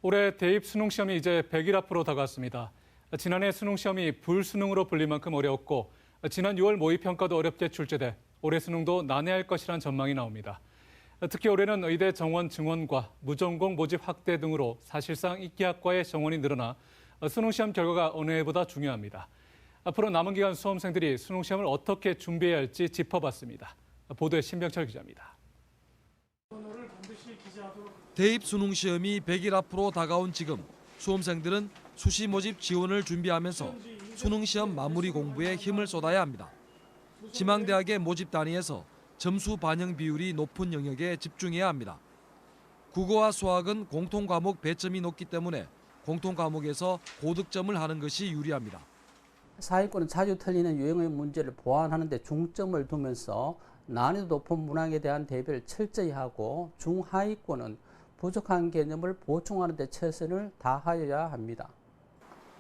올해 대입 수능 시험이 이제 100일 앞으로 다가왔습니다. 지난해 수능 시험이 불수능으로 불릴 만큼 어려웠고 지난 6월 모의평가도 어렵게 출제돼 올해 수능도 난해할 것이란 전망이 나옵니다. 특히 올해는 의대 정원 증원과 무전공 모집 확대 등으로 사실상 이과의 정원이 늘어나 수능 시험 결과가 어느 해보다 중요합니다. 앞으로 남은 기간 수험생들이 수능 시험을 어떻게 준비해야 할지 짚어봤습니다. 보도에 신병철 기자입니다. 대입 수능 시험이 100일 앞으로 다가온 지금 수험생들은 수시 모집 지원을 준비하면서 수능 시험 마무리 공부에 힘을 쏟아야 합니다. 지망대학의 모집 단위에서 점수 반영 비율이 높은 영역에 집중해야 합니다. 국어와 수학은 공통 과목 배점이 높기 때문에 공통 과목에서 고득점을 하는 것이 유리합니다. 사회권은 자주 틀리는 유형의 문제를 보완하는 데 중점을 두면서 난이도 높은 문항에 대한 대비를 철저히 하고 중하위권은 부족한 개념을 보충하는 데 최선을 다하여야 합니다.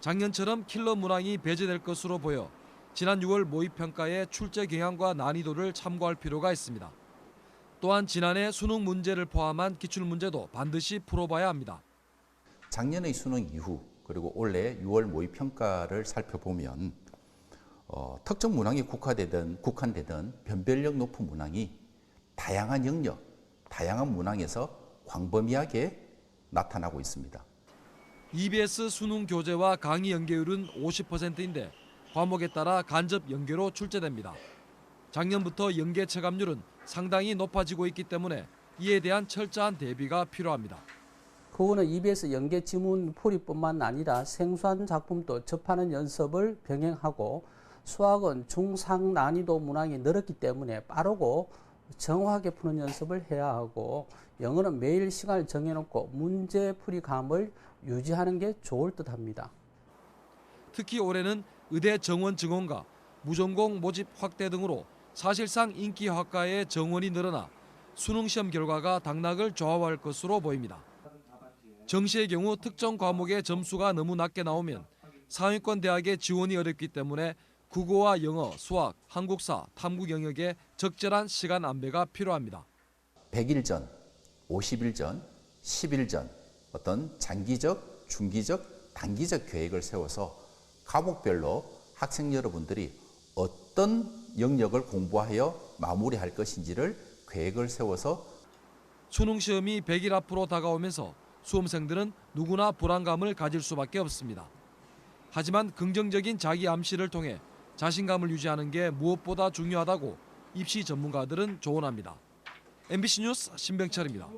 작년처럼 킬러 문항이 배제될 것으로 보여 지난 6월 모의평가의 출제 경향과 난이도를 참고할 필요가 있습니다. 또한 지난해 수능 문제를 포함한 기출문제도 반드시 풀어봐야 합니다. 작년의 수능 이후 그리고 올해 6월 모의평가를 살펴보면 특정 문항이 국한되든 변별력 높은 문항이 다양한 영역, 다양한 문항에서 광범위하게 나타나고 있습니다. EBS 수능 교재와 강의 연계율은 50%인데 과목에 따라 간접 연계로 출제됩니다. 작년부터 연계 체감률은 상당히 높아지고 있기 때문에 이에 대한 철저한 대비가 필요합니다. 국어는 EBS 연계 지문 풀이뿐만 아니라 생소한 작품도 접하는 연습을 병행하고 수학은 중상 난이도 문항이 늘었기 때문에 빠르고 정확하게 푸는 연습을 해야 하고 영어는 매일 시간을 정해놓고 문제풀이감을 유지하는 게 좋을 듯합니다. 특히 올해는 의대 정원 증원과 무전공 모집 확대 등으로 사실상 인기학과의 정원이 늘어나 수능 시험 결과가 당락을 좌우할 것으로 보입니다. 정시의 경우 특정 과목의 점수가 너무 낮게 나오면 상위권 대학의 지원이 어렵기 때문에 국어와 영어, 수학, 한국사, 탐구 영역에 적절한 시간 안배가 필요합니다. 100일 전, 50일 전, 10일 전 어떤 장기적, 중기적, 단기적 계획을 세워서 과목별로 학생 여러분들이 어떤 영역을 공부하여 마무리할 것인지를 계획을 세워서 수능 시험이 100일 앞으로 다가오면서 수험생들은 누구나 불안감을 가질 수밖에 없습니다. 하지만 긍정적인 자기 암시를 통해 자신감을 유지하는 게 무엇보다 중요하다고 입시 전문가들은 조언합니다. MBC 뉴스 신병철입니다.